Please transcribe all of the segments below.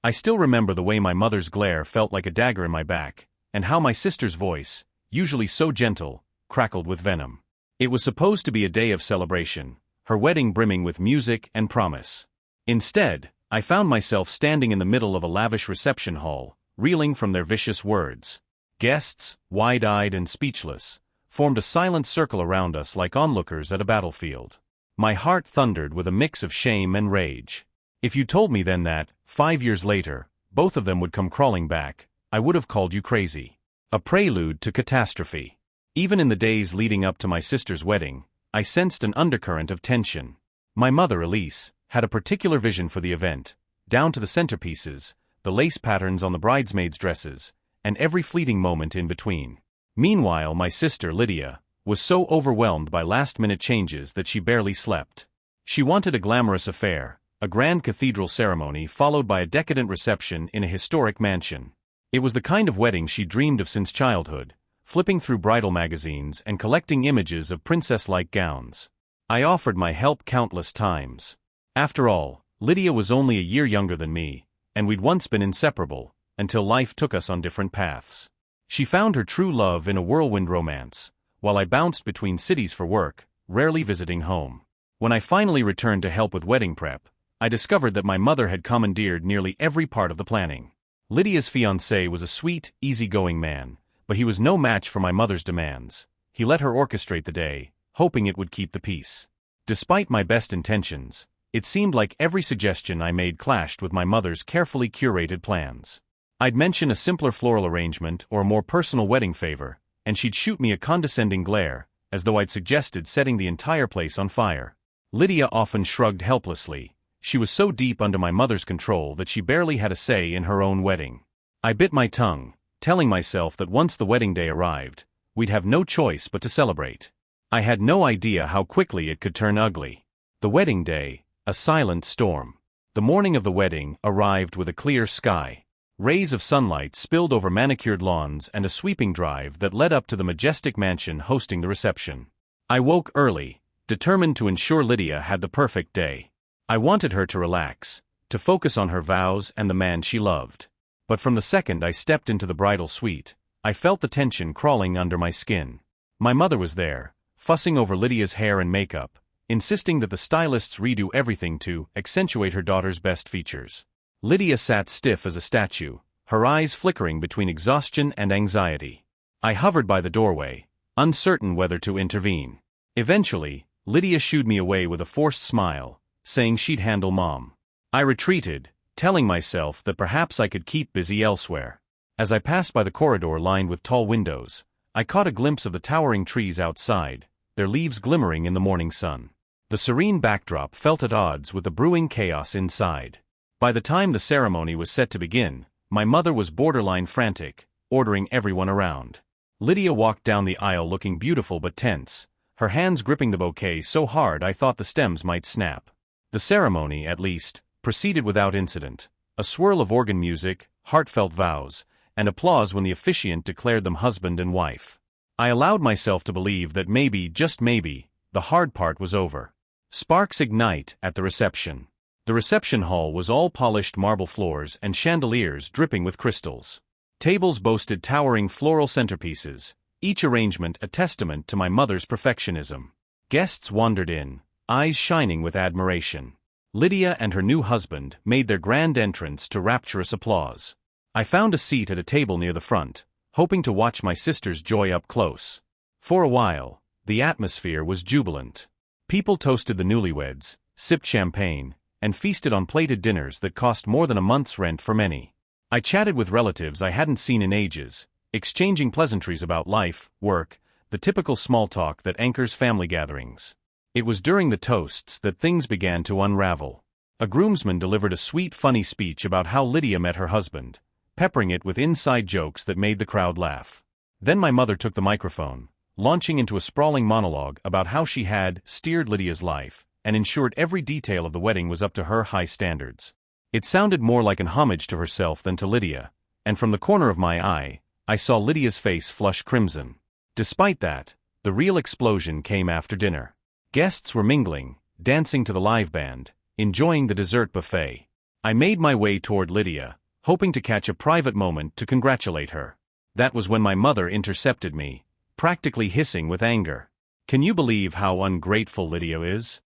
I still remember the way my mother's glare felt like a dagger in my back, and how my sister's voice, usually so gentle, crackled with venom. It was supposed to be a day of celebration, her wedding brimming with music and promise. Instead, I found myself standing in the middle of a lavish reception hall, reeling from their vicious words. Guests, wide-eyed and speechless, formed a silent circle around us like onlookers at a battlefield. My heart thundered with a mix of shame and rage. If you told me then that, 5 years later, both of them would come crawling back, I would have called you crazy. A prelude to catastrophe. Even in the days leading up to my sister's wedding, I sensed an undercurrent of tension. My mother, Elise, had a particular vision for the event, down to the centerpieces, the lace patterns on the bridesmaids' dresses, and every fleeting moment in between. Meanwhile, my sister, Lydia, was so overwhelmed by last-minute changes that she barely slept. She wanted a glamorous affair, a grand cathedral ceremony followed by a decadent reception in a historic mansion. It was the kind of wedding she dreamed of since childhood, flipping through bridal magazines and collecting images of princess-like gowns. I offered my help countless times. After all, Lydia was only a year younger than me, and we'd once been inseparable, until life took us on different paths. She found her true love in a whirlwind romance, while I bounced between cities for work, rarely visiting home. When I finally returned to help with wedding prep, I discovered that my mother had commandeered nearly every part of the planning. Lydia's fiancé was a sweet, easygoing man, but he was no match for my mother's demands. He let her orchestrate the day, hoping it would keep the peace. Despite my best intentions, it seemed like every suggestion I made clashed with my mother's carefully curated plans. I'd mention a simpler floral arrangement or a more personal wedding favor, and she'd shoot me a condescending glare, as though I'd suggested setting the entire place on fire. Lydia often shrugged helplessly. She was so deep under my mother's control that she barely had a say in her own wedding. I bit my tongue, telling myself that once the wedding day arrived, we'd have no choice but to celebrate. I had no idea how quickly it could turn ugly. The wedding day, a silent storm. The morning of the wedding arrived with a clear sky. Rays of sunlight spilled over manicured lawns and a sweeping drive that led up to the majestic mansion hosting the reception. I woke early, determined to ensure Lydia had the perfect day. I wanted her to relax, to focus on her vows and the man she loved. But from the second I stepped into the bridal suite, I felt the tension crawling under my skin. My mother was there, fussing over Lydia's hair and makeup, insisting that the stylists redo everything to accentuate her daughter's best features. Lydia sat stiff as a statue, her eyes flickering between exhaustion and anxiety. I hovered by the doorway, uncertain whether to intervene. Eventually, Lydia shooed me away with a forced smile, saying she'd handle Mom. I retreated, telling myself that perhaps I could keep busy elsewhere. As I passed by the corridor lined with tall windows, I caught a glimpse of the towering trees outside, their leaves glimmering in the morning sun. The serene backdrop felt at odds with the brewing chaos inside. By the time the ceremony was set to begin, my mother was borderline frantic, ordering everyone around. Lydia walked down the aisle looking beautiful but tense, her hands gripping the bouquet so hard I thought the stems might snap. The ceremony, at least, proceeded without incident. A swirl of organ music, heartfelt vows, and applause when the officiant declared them husband and wife. I allowed myself to believe that maybe, just maybe, the hard part was over. Sparks ignite at the reception. The reception hall was all polished marble floors and chandeliers dripping with crystals. Tables boasted towering floral centerpieces, each arrangement a testament to my mother's perfectionism. Guests wandered in, eyes shining with admiration. Lydia and her new husband made their grand entrance to rapturous applause. I found a seat at a table near the front, hoping to watch my sister's joy up close. For a while, the atmosphere was jubilant. People toasted the newlyweds, sipped champagne, and feasted on plated dinners that cost more than a month's rent for many. I chatted with relatives I hadn't seen in ages, exchanging pleasantries about life, work, the typical small talk that anchors family gatherings. It was during the toasts that things began to unravel. A groomsman delivered a sweet, funny speech about how Lydia met her husband, peppering it with inside jokes that made the crowd laugh. Then my mother took the microphone, launching into a sprawling monologue about how she had steered Lydia's life and ensured every detail of the wedding was up to her high standards. It sounded more like an homage to herself than to Lydia, and from the corner of my eye, I saw Lydia's face flush crimson. Despite that, the real explosion came after dinner. Guests were mingling, dancing to the live band, enjoying the dessert buffet. I made my way toward Lydia, hoping to catch a private moment to congratulate her. That was when my mother intercepted me, practically hissing with anger. "Can you believe how ungrateful Lydia is?"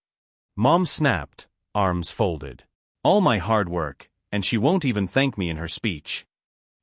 Mom snapped, arms folded. "All my hard work, and she won't even thank me in her speech."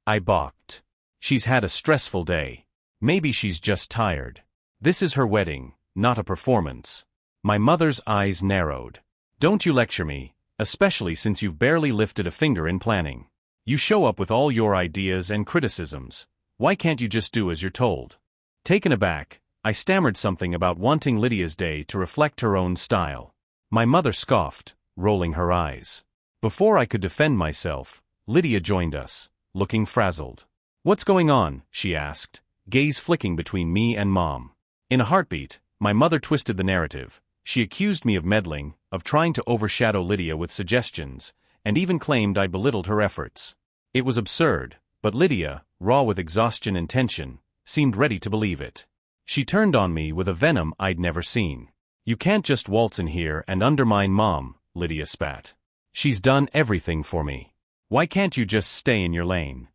I balked. "She's had a stressful day. Maybe she's just tired. This is her wedding, not a performance." My mother's eyes narrowed. "Don't you lecture me, especially since you've barely lifted a finger in planning. You show up with all your ideas and criticisms. Why can't you just do as you're told?" Taken aback, I stammered something about wanting Lydia's day to reflect her own style. My mother scoffed, rolling her eyes. Before I could defend myself, Lydia joined us, looking frazzled. "What's going on?" she asked, gaze flicking between me and Mom. In a heartbeat, my mother twisted the narrative. She accused me of meddling, of trying to overshadow Lydia with suggestions, and even claimed I belittled her efforts. It was absurd, but Lydia, raw with exhaustion and tension, seemed ready to believe it. She turned on me with a venom I'd never seen. "You can't just waltz in here and undermine Mom," Lydia spat. "She's done everything for me. Why can't you just stay in your lane?"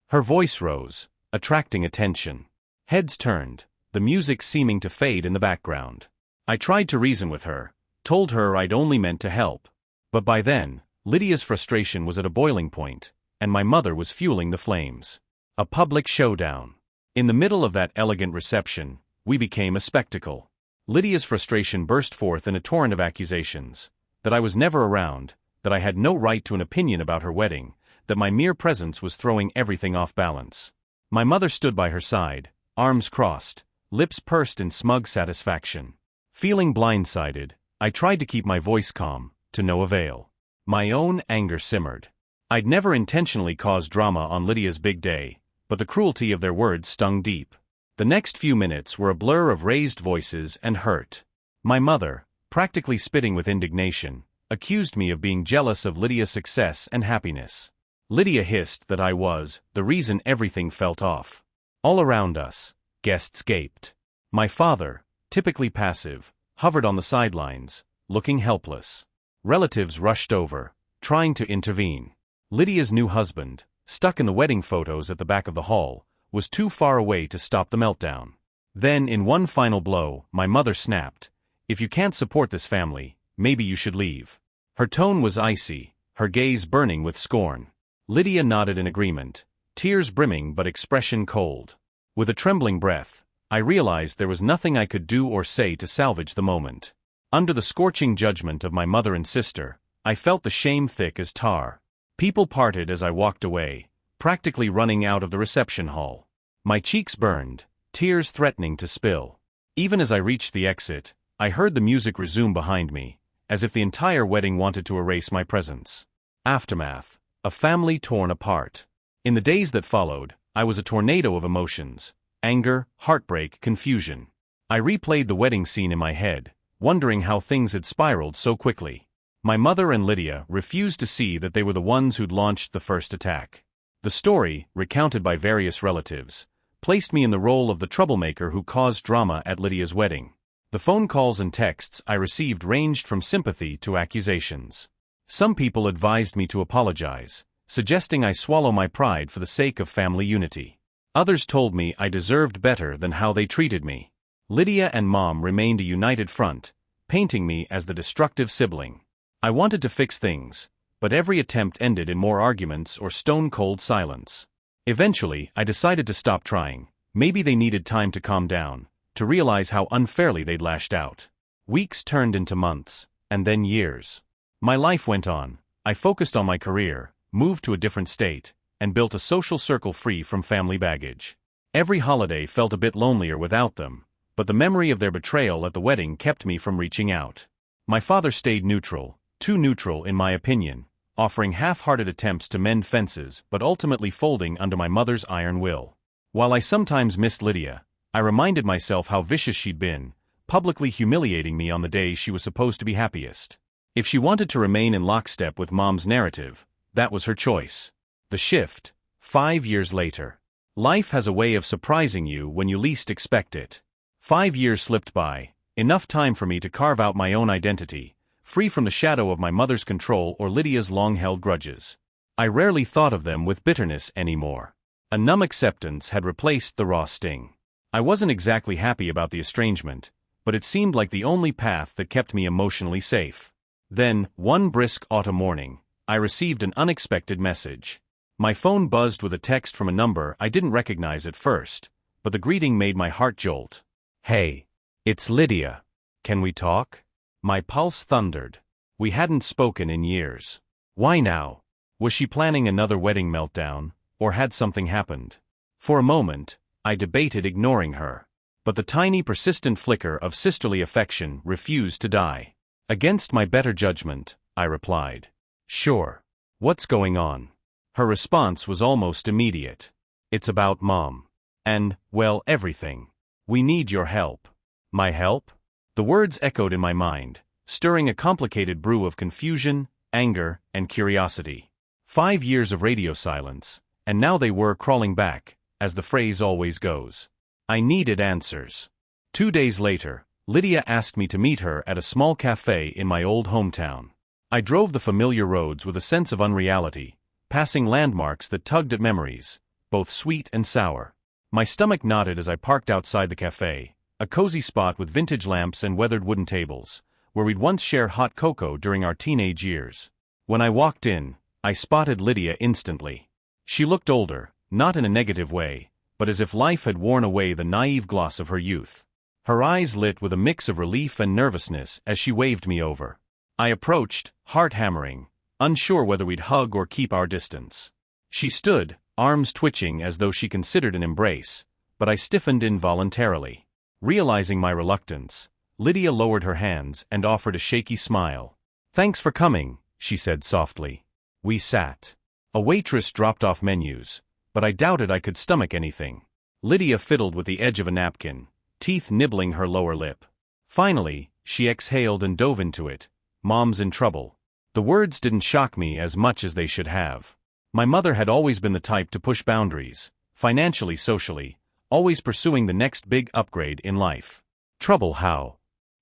Her voice rose, attracting attention. Heads turned, the music seeming to fade in the background. I tried to reason with her, told her I'd only meant to help. But by then, Lydia's frustration was at a boiling point, and my mother was fueling the flames. A public showdown. In the middle of that elegant reception, we became a spectacle. Lydia's frustration burst forth in a torrent of accusations. That I was never around, that I had no right to an opinion about her wedding, that my mere presence was throwing everything off balance. My mother stood by her side, arms crossed, lips pursed in smug satisfaction. Feeling blindsided, I tried to keep my voice calm, to no avail. My own anger simmered. I'd never intentionally caused drama on Lydia's big day, but the cruelty of their words stung deep. The next few minutes were a blur of raised voices and hurt. My mother, practically spitting with indignation, accused me of being jealous of Lydia's success and happiness. Lydia hissed that I was the reason everything felt off. All around us, guests gaped. My father, typically passive, hovered on the sidelines, looking helpless. Relatives rushed over, trying to intervene. Lydia's new husband, stuck in the wedding photos at the back of the hall, was too far away to stop the meltdown. Then, in one final blow, my mother snapped, "If you can't support this family, maybe you should leave." Her tone was icy, her gaze burning with scorn. Lydia nodded in agreement, tears brimming but expression cold. With a trembling breath, I realized there was nothing I could do or say to salvage the moment. Under the scorching judgment of my mother and sister, I felt the shame thick as tar. People parted as I walked away, practically running out of the reception hall. My cheeks burned, tears threatening to spill. Even as I reached the exit, I heard the music resume behind me, as if the entire wedding wanted to erase my presence. Aftermath. A family torn apart. In the days that followed, I was a tornado of emotions: anger, heartbreak, confusion. I replayed the wedding scene in my head, wondering how things had spiraled so quickly. My mother and Lydia refused to see that they were the ones who'd launched the first attack. The story, recounted by various relatives, placed me in the role of the troublemaker who caused drama at Lydia's wedding. The phone calls and texts I received ranged from sympathy to accusations. Some people advised me to apologize, suggesting I swallow my pride for the sake of family unity. Others told me I deserved better than how they treated me. Lydia and Mom remained a united front, painting me as the destructive sibling. I wanted to fix things, but every attempt ended in more arguments or stone-cold silence. Eventually, I decided to stop trying. Maybe they needed time to calm down, to realize how unfairly they'd lashed out. Weeks turned into months, and then years. My life went on. I focused on my career, moved to a different state, and built a social circle free from family baggage. Every holiday felt a bit lonelier without them, but the memory of their betrayal at the wedding kept me from reaching out. My father stayed neutral, too neutral in my opinion, offering half-hearted attempts to mend fences but ultimately folding under my mother's iron will. While I sometimes missed Lydia, I reminded myself how vicious she'd been, publicly humiliating me on the day she was supposed to be happiest. If she wanted to remain in lockstep with Mom's narrative, that was her choice. The shift. 5 years later. Life has a way of surprising you when you least expect it. 5 years slipped by, enough time for me to carve out my own identity, free from the shadow of my mother's control or Lydia's long-held grudges. I rarely thought of them with bitterness anymore. A numb acceptance had replaced the raw sting. I wasn't exactly happy about the estrangement, but it seemed like the only path that kept me emotionally safe. Then, one brisk autumn morning, I received an unexpected message. My phone buzzed with a text from a number I didn't recognize at first, but the greeting made my heart jolt. "Hey, it's Lydia. Can we talk?" My pulse thundered. We hadn't spoken in years. Why now? Was she planning another wedding meltdown, or had something happened? For a moment, I debated ignoring her. But the tiny persistent flicker of sisterly affection refused to die. Against my better judgment, I replied, "Sure. What's going on?" Her response was almost immediate. "It's about Mom. And, well, everything. We need your help." My help? The words echoed in my mind, stirring a complicated brew of confusion, anger, and curiosity. 5 years of radio silence, and now they were crawling back, as the phrase always goes. I needed answers. 2 days later, Lydia asked me to meet her at a small cafe in my old hometown. I drove the familiar roads with a sense of unreality, passing landmarks that tugged at memories, both sweet and sour. My stomach knotted as I parked outside the cafe, a cozy spot with vintage lamps and weathered wooden tables, where we'd once shared hot cocoa during our teenage years. When I walked in, I spotted Lydia instantly. She looked older, not in a negative way, but as if life had worn away the naive gloss of her youth. Her eyes lit with a mix of relief and nervousness as she waved me over. I approached, heart hammering, unsure whether we'd hug or keep our distance. She stood, arms twitching as though she considered an embrace, but I stiffened involuntarily. Realizing my reluctance, Lydia lowered her hands and offered a shaky smile. "Thanks for coming," she said softly. We sat. A waitress dropped off menus, but I doubted I could stomach anything. Lydia fiddled with the edge of a napkin, teeth nibbling her lower lip. Finally, she exhaled and dove into it. "Mom's in trouble." The words didn't shock me as much as they should have. My mother had always been the type to push boundaries, financially, socially, always pursuing the next big upgrade in life. "Trouble how?"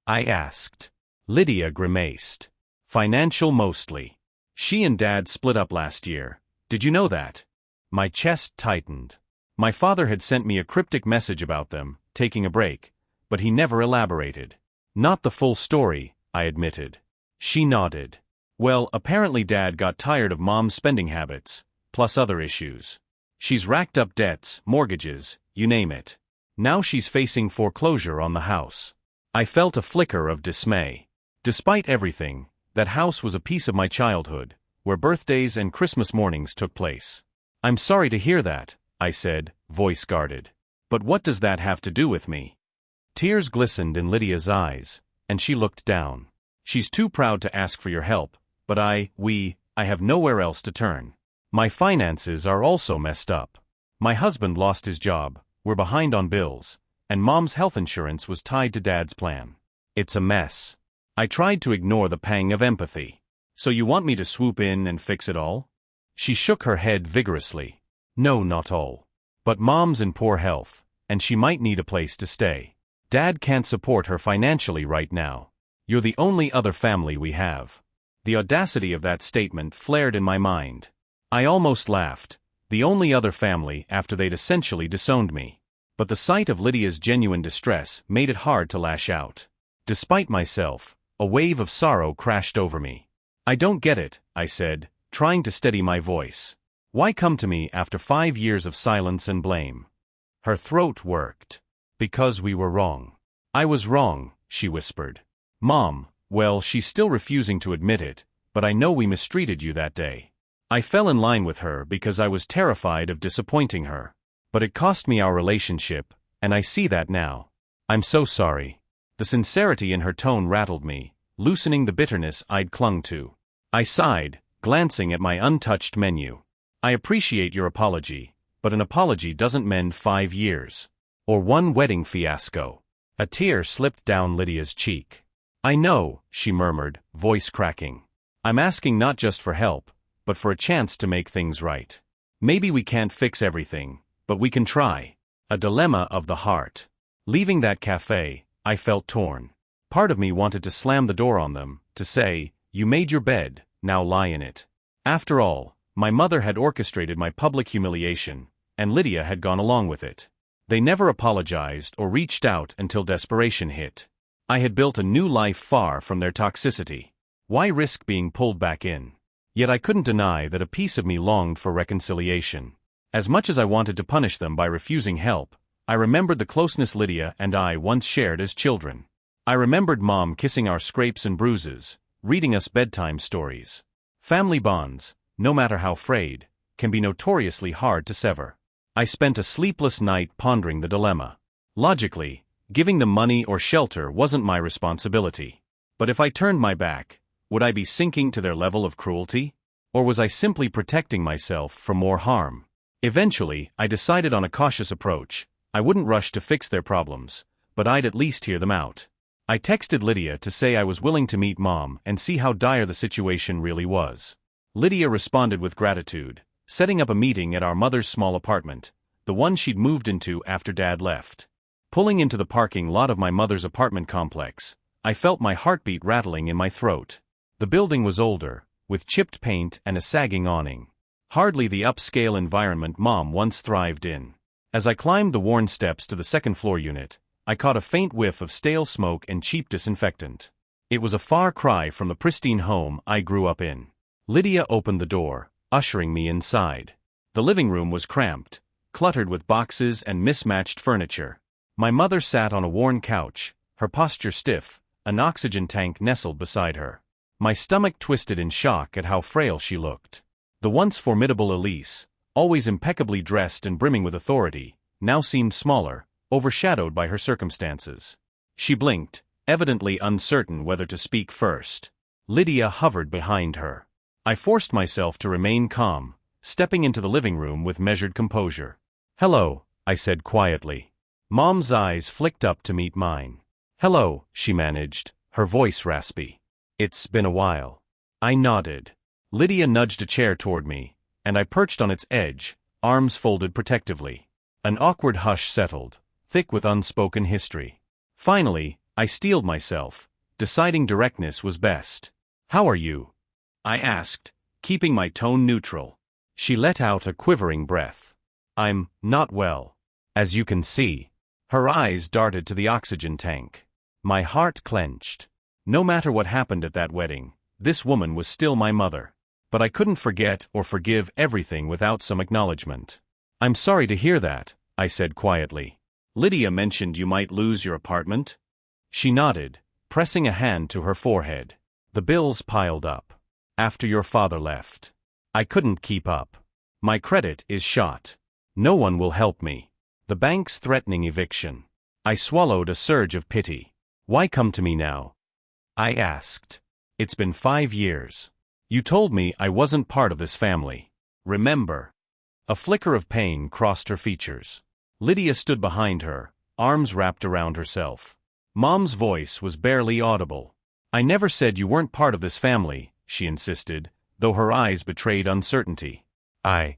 I asked. Lydia grimaced. "Financial mostly. She and Dad split up last year. Did you know that?" My chest tightened. My father had sent me a cryptic message about them, taking a break, but he never elaborated. "Not the full story," I admitted. She nodded. "Well, apparently Dad got tired of Mom's spending habits, plus other issues. She's racked up debts, mortgages, you name it. Now she's facing foreclosure on the house." I felt a flicker of dismay. Despite everything, that house was a piece of my childhood, where birthdays and Christmas mornings took place. "I'm sorry to hear that," I said, voice guarded. "But what does that have to do with me?" Tears glistened in Lydia's eyes, and she looked down. "She's too proud to ask for your help, but I have nowhere else to turn. My finances are also messed up. My husband lost his job, we're behind on bills, and Mom's health insurance was tied to Dad's plan. It's a mess." I tried to ignore the pang of empathy. "So you want me to swoop in and fix it all?" She shook her head vigorously. "No, not all. But Mom's in poor health, and she might need a place to stay. Dad can't support her financially right now. You're the only other family we have." The audacity of that statement flared in my mind. I almost laughed. The only other family after they'd essentially disowned me. But the sight of Lydia's genuine distress made it hard to lash out. Despite myself, a wave of sorrow crashed over me. "I don't get it," I said, trying to steady my voice. "Why come to me after 5 years of silence and blame?" Her throat worked. "Because we were wrong." "I was wrong," she whispered. "Mom, well, she's still refusing to admit it, but I know we mistreated you that day." I fell in line with her because I was terrified of disappointing her. But it cost me our relationship, and I see that now. "I'm so sorry." The sincerity in her tone rattled me, loosening the bitterness I'd clung to. I sighed, glancing at my untouched menu. "I appreciate your apology, but an apology doesn't mend 5 years. Or one wedding fiasco." A tear slipped down Lydia's cheek. "I know," she murmured, voice cracking. "I'm asking not just for help, but for a chance to make things right. Maybe we can't fix everything, but we can try." A dilemma of the heart. Leaving that cafe, I felt torn. Part of me wanted to slam the door on them, to say, "You made your bed, now lie in it." After all, my mother had orchestrated my public humiliation, and Lydia had gone along with it. They never apologized or reached out until desperation hit. I had built a new life far from their toxicity. Why risk being pulled back in? Yet I couldn't deny that a piece of me longed for reconciliation. As much as I wanted to punish them by refusing help, I remembered the closeness Lydia and I once shared as children. I remembered Mom kissing our scrapes and bruises, reading us bedtime stories. Family bonds, no matter how frayed, can be notoriously hard to sever. I spent a sleepless night pondering the dilemma. Logically, giving them money or shelter wasn't my responsibility. But if I turned my back, would I be sinking to their level of cruelty? Or was I simply protecting myself from more harm? Eventually, I decided on a cautious approach. I wouldn't rush to fix their problems, but I'd at least hear them out. I texted Lydia to say I was willing to meet Mom and see how dire the situation really was. Lydia responded with gratitude, setting up a meeting at our mother's small apartment, the one she'd moved into after Dad left. Pulling into the parking lot of my mother's apartment complex, I felt my heartbeat rattling in my throat. The building was older, with chipped paint and a sagging awning. Hardly the upscale environment Mom once thrived in. As I climbed the worn steps to the second-floor unit, I caught a faint whiff of stale smoke and cheap disinfectant. It was a far cry from the pristine home I grew up in. Lydia opened the door, ushering me inside. The living room was cramped, cluttered with boxes and mismatched furniture. My mother sat on a worn couch, her posture stiff, an oxygen tank nestled beside her. My stomach twisted in shock at how frail she looked. The once formidable Elise, always impeccably dressed and brimming with authority, now seemed smaller, overshadowed by her circumstances. She blinked, evidently uncertain whether to speak first. Lydia hovered behind her. I forced myself to remain calm, stepping into the living room with measured composure. "Hello," I said quietly. Mom's eyes flicked up to meet mine. "Hello," she managed, her voice raspy. "It's been a while." I nodded. Lydia nudged a chair toward me, and I perched on its edge, arms folded protectively. An awkward hush settled, thick with unspoken history. Finally, I steeled myself, deciding directness was best. "How are you?" I asked, keeping my tone neutral. She let out a quivering breath. "I'm not well. As you can see." Her eyes darted to the oxygen tank. My heart clenched. No matter what happened at that wedding, this woman was still my mother. But I couldn't forget or forgive everything without some acknowledgement. "I'm sorry to hear that," I said quietly. "Lydia mentioned you might lose your apartment?" She nodded, pressing a hand to her forehead. "The bills piled up. After your father left. I couldn't keep up. My credit is shot. No one will help me. The bank's threatening eviction." I swallowed a surge of pity. "Why come to me now?" I asked. "It's been 5 years. You told me I wasn't part of this family. Remember?" A flicker of pain crossed her features. Lydia stood behind her, arms wrapped around herself. Mom's voice was barely audible. "I never said you weren't part of this family," she insisted, though her eyes betrayed uncertainty. I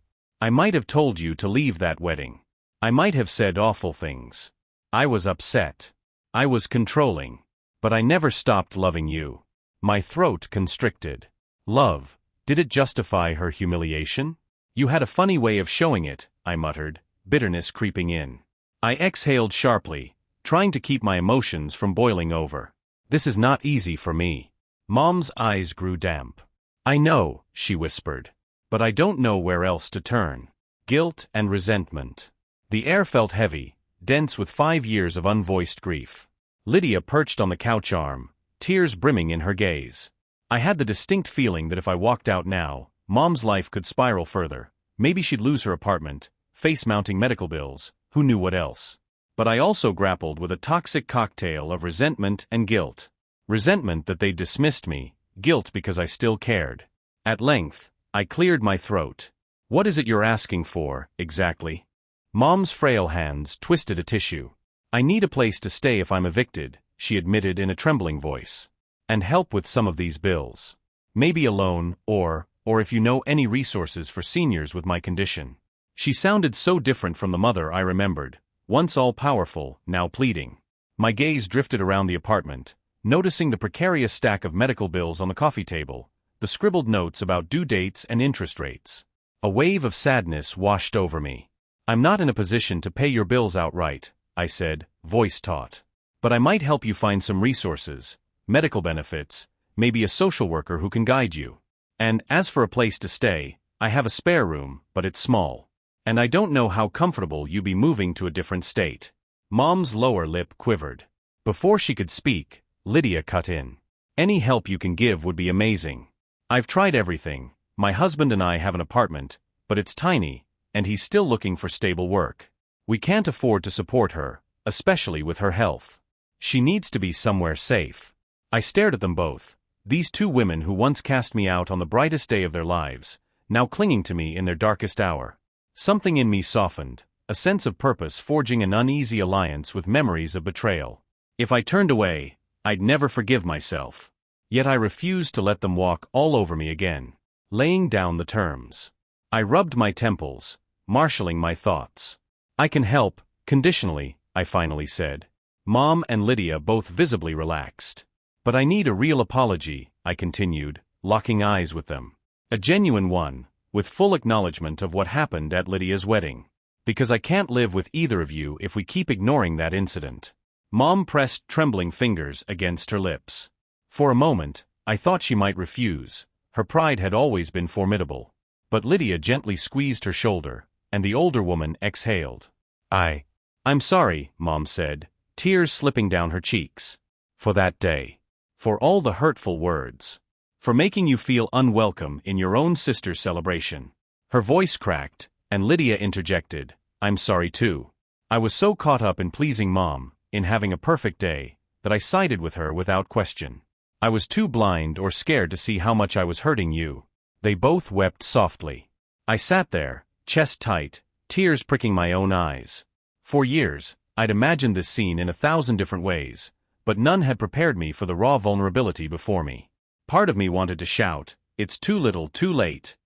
might have told you to leave that wedding. I might have said awful things. I was upset. I was controlling. But I never stopped loving you." My throat constricted. Love, did it justify her humiliation? "You had a funny way of showing it," I muttered, bitterness creeping in. I exhaled sharply, trying to keep my emotions from boiling over. "This is not easy for me." Mom's eyes grew damp. "I know," she whispered. "But I don't know where else to turn." Guilt and resentment. The air felt heavy, dense with 5 years of unvoiced grief. Lydia perched on the couch arm, tears brimming in her gaze. I had the distinct feeling that if I walked out now, Mom's life could spiral further. Maybe she'd lose her apartment, face mounting medical bills, who knew what else. But I also grappled with a toxic cocktail of resentment and guilt. Resentment that they'd dismissed me, guilt because I still cared. At length, I cleared my throat. "What is it you're asking for, exactly?" Mom's frail hands twisted a tissue. "I need a place to stay if I'm evicted," she admitted in a trembling voice. "And help with some of these bills. Maybe a loan, or if you know any resources for seniors with my condition." She sounded so different from the mother I remembered, once all-powerful, now pleading. My gaze drifted around the apartment, noticing the precarious stack of medical bills on the coffee table, the scribbled notes about due dates and interest rates. A wave of sadness washed over me. "I'm not in a position to pay your bills outright," I said, voice taut. "But I might help you find some resources, medical benefits, maybe a social worker who can guide you. And as for a place to stay, I have a spare room, but it's small. And I don't know how comfortable you'd be moving to a different state." Mom's lower lip quivered. Before she could speak, Lydia cut in. "Any help you can give would be amazing. I've tried everything. My husband and I have an apartment, but it's tiny, and he's still looking for stable work. We can't afford to support her, especially with her health. She needs to be somewhere safe." I stared at them both, these two women who once cast me out on the brightest day of their lives, now clinging to me in their darkest hour. Something in me softened, a sense of purpose forging an uneasy alliance with memories of betrayal. If I turned away, I'd never forgive myself. Yet I refused to let them walk all over me again. Laying down the terms. I rubbed my temples, marshalling my thoughts. "I can help, conditionally," I finally said. Mom and Lydia both visibly relaxed. "But I need a real apology," I continued, locking eyes with them. "A genuine one, with full acknowledgement of what happened at Lydia's wedding. Because I can't live with either of you if we keep ignoring that incident." Mom pressed trembling fingers against her lips. For a moment, I thought she might refuse. Her pride had always been formidable. But Lydia gently squeezed her shoulder, and the older woman exhaled. I'm sorry," Mom said, tears slipping down her cheeks. "For that day. For all the hurtful words. For making you feel unwelcome in your own sister's celebration." Her voice cracked, and Lydia interjected, "I'm sorry too. I was so caught up in pleasing Mom, in having a perfect day, that I sided with her without question. I was too blind or scared to see how much I was hurting you." They both wept softly. I sat there, chest tight, tears pricking my own eyes. For years, I'd imagined this scene in 1,000 different ways, but none had prepared me for the raw vulnerability before me. Part of me wanted to shout, "It's too little, too late."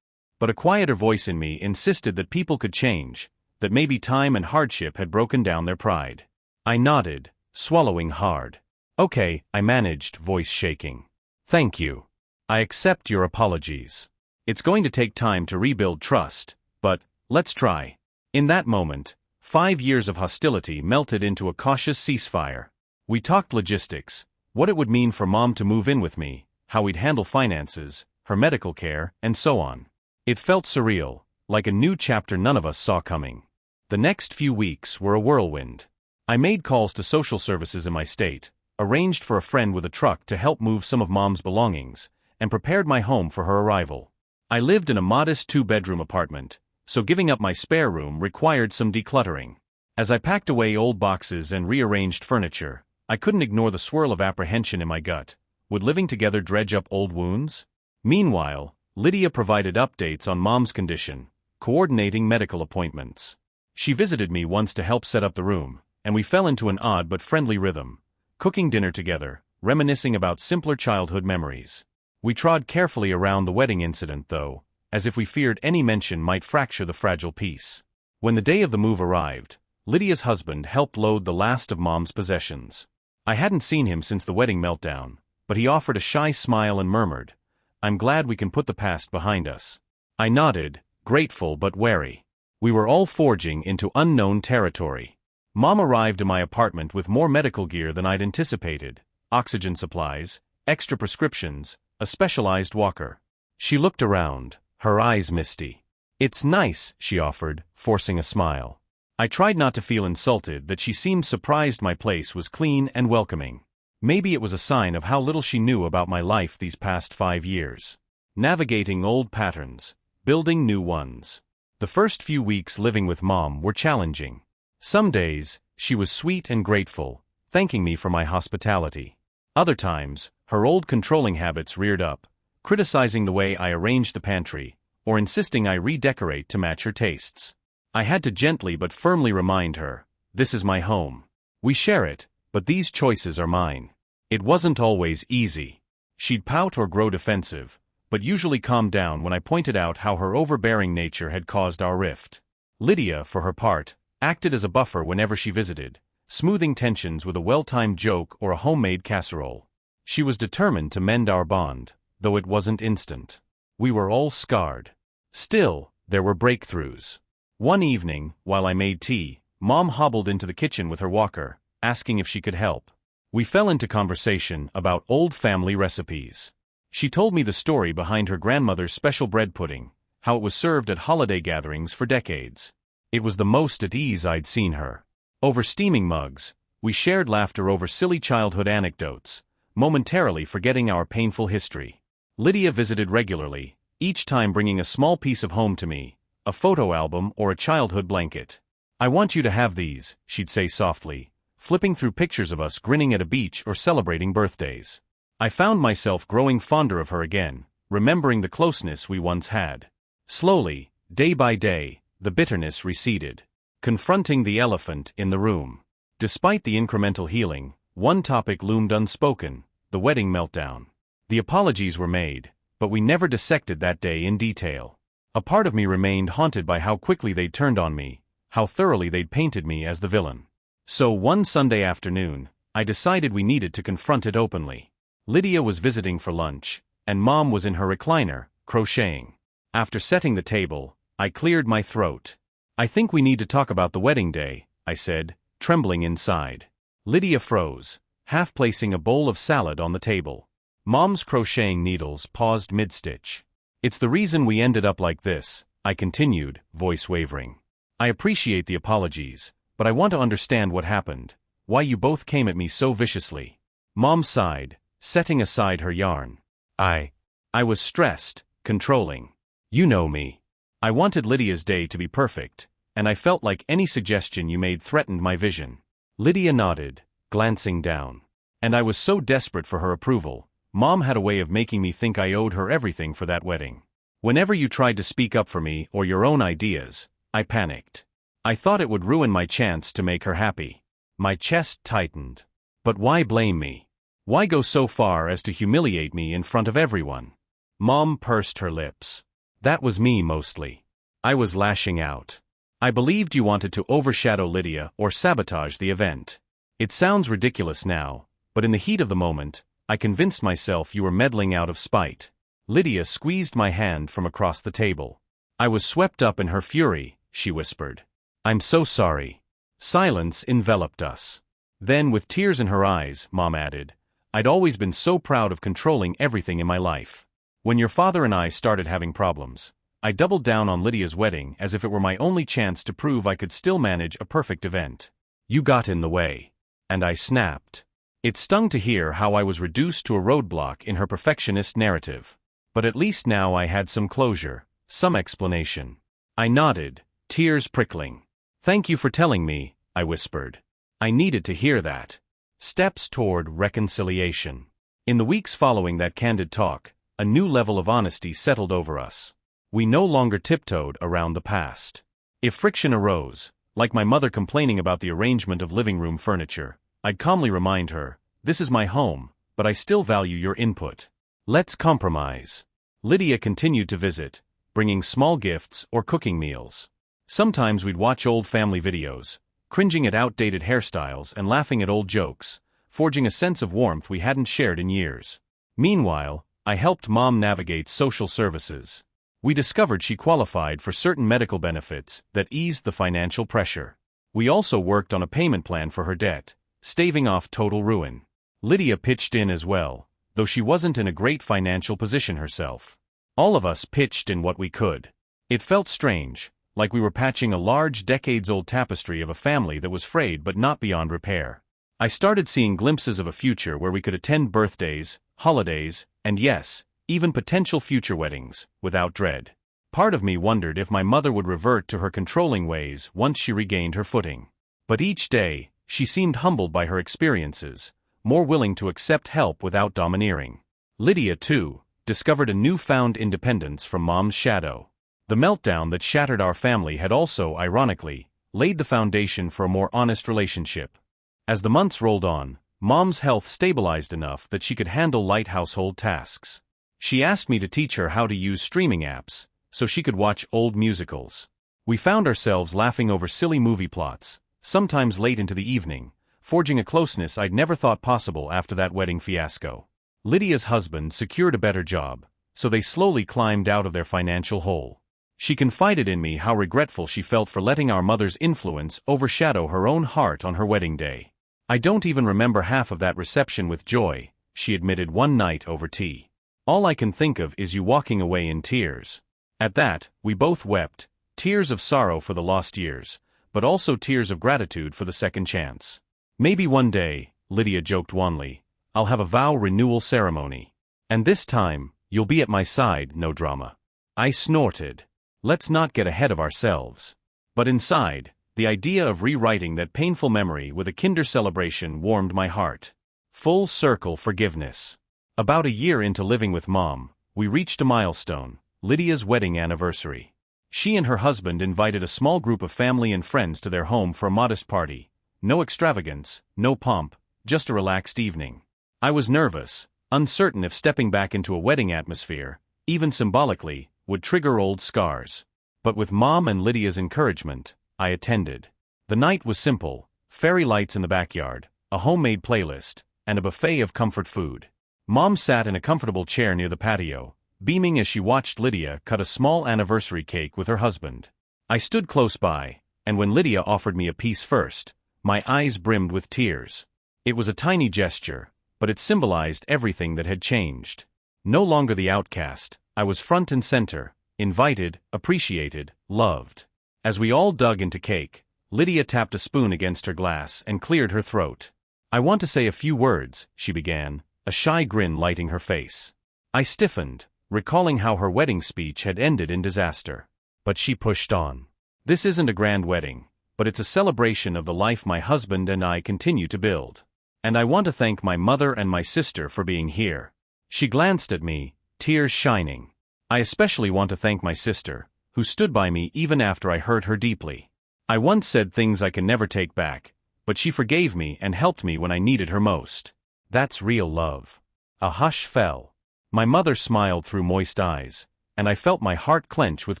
But a quieter voice in me insisted that people could change, that maybe time and hardship had broken down their pride. I nodded, swallowing hard. "Okay," I managed, voice shaking. "Thank you. I accept your apologies. It's going to take time to rebuild trust, but let's try." In that moment, 5 years of hostility melted into a cautious ceasefire. We talked logistics, what it would mean for Mom to move in with me, how we'd handle finances, her medical care, and so on. It felt surreal, like a new chapter none of us saw coming. The next few weeks were a whirlwind. I made calls to social services in my state, arranged for a friend with a truck to help move some of Mom's belongings, and prepared my home for her arrival. I lived in a modest 2-bedroom apartment, so giving up my spare room required some decluttering. As I packed away old boxes and rearranged furniture, I couldn't ignore the swirl of apprehension in my gut. Would living together dredge up old wounds? Meanwhile, Lydia provided updates on Mom's condition, coordinating medical appointments. She visited me once to help set up the room, and we fell into an odd but friendly rhythm, cooking dinner together, reminiscing about simpler childhood memories. We trod carefully around the wedding incident, though, as if we feared any mention might fracture the fragile peace. When the day of the move arrived, Lydia's husband helped load the last of Mom's possessions. I hadn't seen him since the wedding meltdown, but he offered a shy smile and murmured, "I'm glad we can put the past behind us." I nodded, grateful but wary. We were all forging into unknown territory. Mom arrived in my apartment with more medical gear than I'd anticipated: oxygen supplies, extra prescriptions, a specialized walker. She looked around, her eyes misty. "It's nice," she offered, forcing a smile. I tried not to feel insulted that she seemed surprised my place was clean and welcoming. Maybe it was a sign of how little she knew about my life these past 5 years. Navigating old patterns, building new ones. The first few weeks living with Mom were challenging. Some days, she was sweet and grateful, thanking me for my hospitality. Other times, her old controlling habits reared up, criticizing the way I arranged the pantry, or insisting I redecorate to match her tastes. I had to gently but firmly remind her, "This is my home. We share it, but these choices are mine." It wasn't always easy. She'd pout or grow defensive, but usually calmed down when I pointed out how her overbearing nature had caused our rift. Lydia, for her part, acted as a buffer whenever she visited, smoothing tensions with a well-timed joke or a homemade casserole. She was determined to mend our bond, though it wasn't instant. We were all scarred. Still, there were breakthroughs. One evening, while I made tea, Mom hobbled into the kitchen with her walker, asking if she could help. We fell into conversation about old family recipes. She told me the story behind her grandmother's special bread pudding, how it was served at holiday gatherings for decades. It was the most at ease I'd seen her. Over steaming mugs, we shared laughter over silly childhood anecdotes, momentarily forgetting our painful history. Lydia visited regularly, each time bringing a small piece of home to me, a photo album or a childhood blanket. "I want you to have these," she'd say softly, flipping through pictures of us grinning at a beach or celebrating birthdays. I found myself growing fonder of her again, remembering the closeness we once had. Slowly, day by day, the bitterness receded, confronting the elephant in the room. Despite the incremental healing, one topic loomed unspoken: the wedding meltdown. The apologies were made, but we never dissected that day in detail. A part of me remained haunted by how quickly they'd turned on me, how thoroughly they'd painted me as the villain. So one Sunday afternoon, I decided we needed to confront it openly. Lydia was visiting for lunch, and Mom was in her recliner, crocheting. After setting the table, I cleared my throat. "I think we need to talk about the wedding day," I said, trembling inside. Lydia froze, half placing a bowl of salad on the table. Mom's crocheting needles paused mid-stitch. "It's the reason we ended up like this," I continued, voice wavering. "I appreciate the apologies, but I want to understand what happened, why you both came at me so viciously." Mom sighed, setting aside her yarn. I was stressed, controlling. You know me. I wanted Lydia's day to be perfect, and I felt like any suggestion you made threatened my vision." Lydia nodded, glancing down. "And I was so desperate for her approval. Mom had a way of making me think I owed her everything for that wedding. Whenever you tried to speak up for me or your own ideas, I panicked. I thought it would ruin my chance to make her happy." My chest tightened. But why blame me? Why go so far as to humiliate me in front of everyone? Mom pursed her lips. "That was me mostly. I was lashing out. I believed you wanted to overshadow Lydia or sabotage the event. It sounds ridiculous now, but in the heat of the moment, I convinced myself you were meddling out of spite." Lydia squeezed my hand from across the table. "I was swept up in her fury," she whispered. "I'm so sorry." Silence enveloped us. Then, with tears in her eyes, Mom added, "I'd always been so proud of controlling everything in my life. When your father and I started having problems, I doubled down on Lydia's wedding as if it were my only chance to prove I could still manage a perfect event. You got in the way." And I snapped. It stung to hear how I was reduced to a roadblock in her perfectionist narrative. But at least now I had some closure, some explanation. I nodded, tears prickling. "Thank you for telling me," I whispered. I needed to hear that. Steps toward reconciliation. In the weeks following that candid talk, a new level of honesty settled over us. We no longer tiptoed around the past. If friction arose, like my mother complaining about the arrangement of living room furniture, I'd calmly remind her, "This is my home, but I still value your input. Let's compromise." Lydia continued to visit, bringing small gifts or cooking meals. Sometimes we'd watch old family videos, cringing at outdated hairstyles and laughing at old jokes, forging a sense of warmth we hadn't shared in years. Meanwhile, I helped Mom navigate social services. We discovered she qualified for certain medical benefits that eased the financial pressure. We also worked on a payment plan for her debt, staving off total ruin. Lydia pitched in as well, though she wasn't in a great financial position herself. All of us pitched in what we could. It felt strange, like we were patching a large decades-old tapestry of a family that was frayed but not beyond repair. I started seeing glimpses of a future where we could attend birthdays, holidays, and yes, even potential future weddings, without dread. Part of me wondered if my mother would revert to her controlling ways once she regained her footing. But each day, she seemed humbled by her experiences, more willing to accept help without domineering. Lydia, too, discovered a newfound independence from Mom's shadow. The meltdown that shattered our family had also, ironically, laid the foundation for a more honest relationship. As the months rolled on, Mom's health stabilized enough that she could handle light household tasks. She asked me to teach her how to use streaming apps, so she could watch old musicals. We found ourselves laughing over silly movie plots, sometimes late into the evening, forging a closeness I'd never thought possible after that wedding fiasco. Lydia's husband secured a better job, so they slowly climbed out of their financial hole. She confided in me how regretful she felt for letting our mother's influence overshadow her own heart on her wedding day. "I don't even remember half of that reception with Joy," she admitted one night over tea. "All I can think of is you walking away in tears." At that, we both wept, tears of sorrow for the lost years, but also tears of gratitude for the second chance. "Maybe one day," Lydia joked wanly, "I'll have a vow renewal ceremony. And this time, you'll be at my side, no drama." I snorted. Let's not get ahead of ourselves. But inside, the idea of rewriting that painful memory with a Kinder celebration warmed my heart. Full circle forgiveness. About a year into living with Mom, we reached a milestone, Lydia's wedding anniversary. She and her husband invited a small group of family and friends to their home for a modest party. No extravagance, no pomp, just a relaxed evening. I was nervous, uncertain if stepping back into a wedding atmosphere, even symbolically, would trigger old scars. But with Mom and Lydia's encouragement, I attended. The night was simple: fairy lights in the backyard, a homemade playlist, and a buffet of comfort food. Mom sat in a comfortable chair near the patio, beaming as she watched Lydia cut a small anniversary cake with her husband. I stood close by, and when Lydia offered me a piece first, my eyes brimmed with tears. It was a tiny gesture, but it symbolized everything that had changed. No longer the outcast, I was front and center, invited, appreciated, loved. As we all dug into cake, Lydia tapped a spoon against her glass and cleared her throat. "I want to say a few words," she began, a shy grin lighting her face. I stiffened, recalling how her wedding speech had ended in disaster. But she pushed on. "This isn't a grand wedding, but it's a celebration of the life my husband and I continue to build. And I want to thank my mother and my sister for being here." She glanced at me, tears shining. "I especially want to thank my sister, who stood by me even after I hurt her deeply. I once said things I can never take back, but she forgave me and helped me when I needed her most. That's real love." A hush fell. My mother smiled through moist eyes, and I felt my heart clench with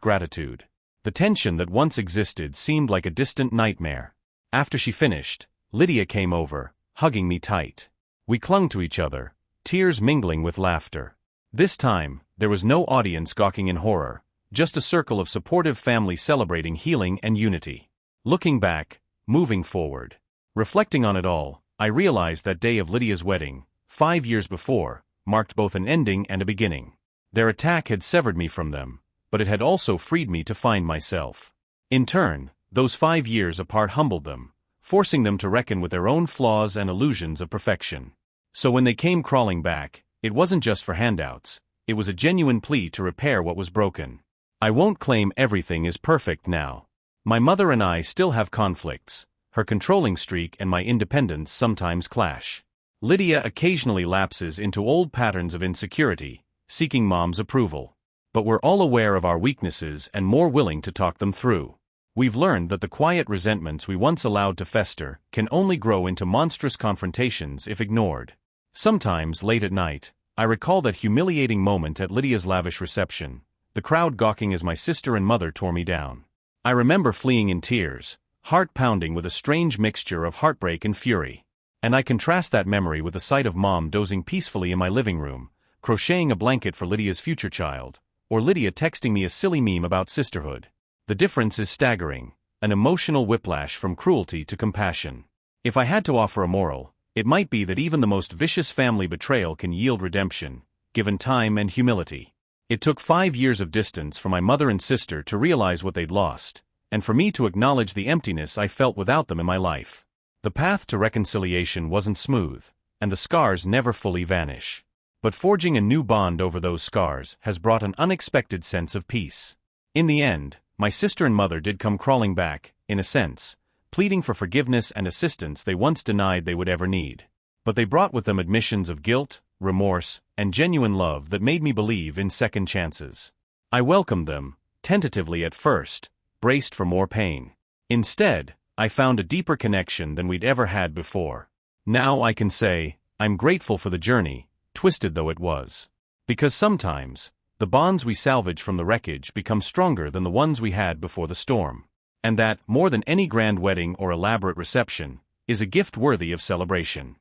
gratitude. The tension that once existed seemed like a distant nightmare. After she finished, Lydia came over, hugging me tight. We clung to each other, tears mingling with laughter. This time, there was no audience gawking in horror, just a circle of supportive families celebrating healing and unity. Looking back, moving forward, reflecting on it all, I realized that day of Lydia's wedding, 5 years before, marked both an ending and a beginning. Their attack had severed me from them, but it had also freed me to find myself. In turn, those 5 years apart humbled them, forcing them to reckon with their own flaws and illusions of perfection. So when they came crawling back, it wasn't just for handouts, it was a genuine plea to repair what was broken. I won't claim everything is perfect now. My mother and I still have conflicts. Her controlling streak and my independence sometimes clash. Lydia occasionally lapses into old patterns of insecurity, seeking Mom's approval. But we're all aware of our weaknesses and more willing to talk them through. We've learned that the quiet resentments we once allowed to fester can only grow into monstrous confrontations if ignored. Sometimes, late at night, I recall that humiliating moment at Lydia's lavish reception, the crowd gawking as my sister and mother tore me down. I remember fleeing in tears, heart pounding with a strange mixture of heartbreak and fury. And I contrast that memory with the sight of Mom dozing peacefully in my living room, crocheting a blanket for Lydia's future child, or Lydia texting me a silly meme about sisterhood. The difference is staggering, an emotional whiplash from cruelty to compassion. If I had to offer a moral, it might be that even the most vicious family betrayal can yield redemption, given time and humility. It took 5 years of distance for my mother and sister to realize what they'd lost, and for me to acknowledge the emptiness I felt without them in my life. The path to reconciliation wasn't smooth, and the scars never fully vanish. But forging a new bond over those scars has brought an unexpected sense of peace. In the end, my sister and mother did come crawling back, in a sense, pleading for forgiveness and assistance they once denied they would ever need. But they brought with them admissions of guilt, remorse, and genuine love that made me believe in second chances. I welcomed them, tentatively at first, braced for more pain. Instead, I found a deeper connection than we'd ever had before. Now I can say, I'm grateful for the journey, twisted though it was. Because sometimes, the bonds we salvage from the wreckage become stronger than the ones we had before the storm. And that, more than any grand wedding or elaborate reception, is a gift worthy of celebration.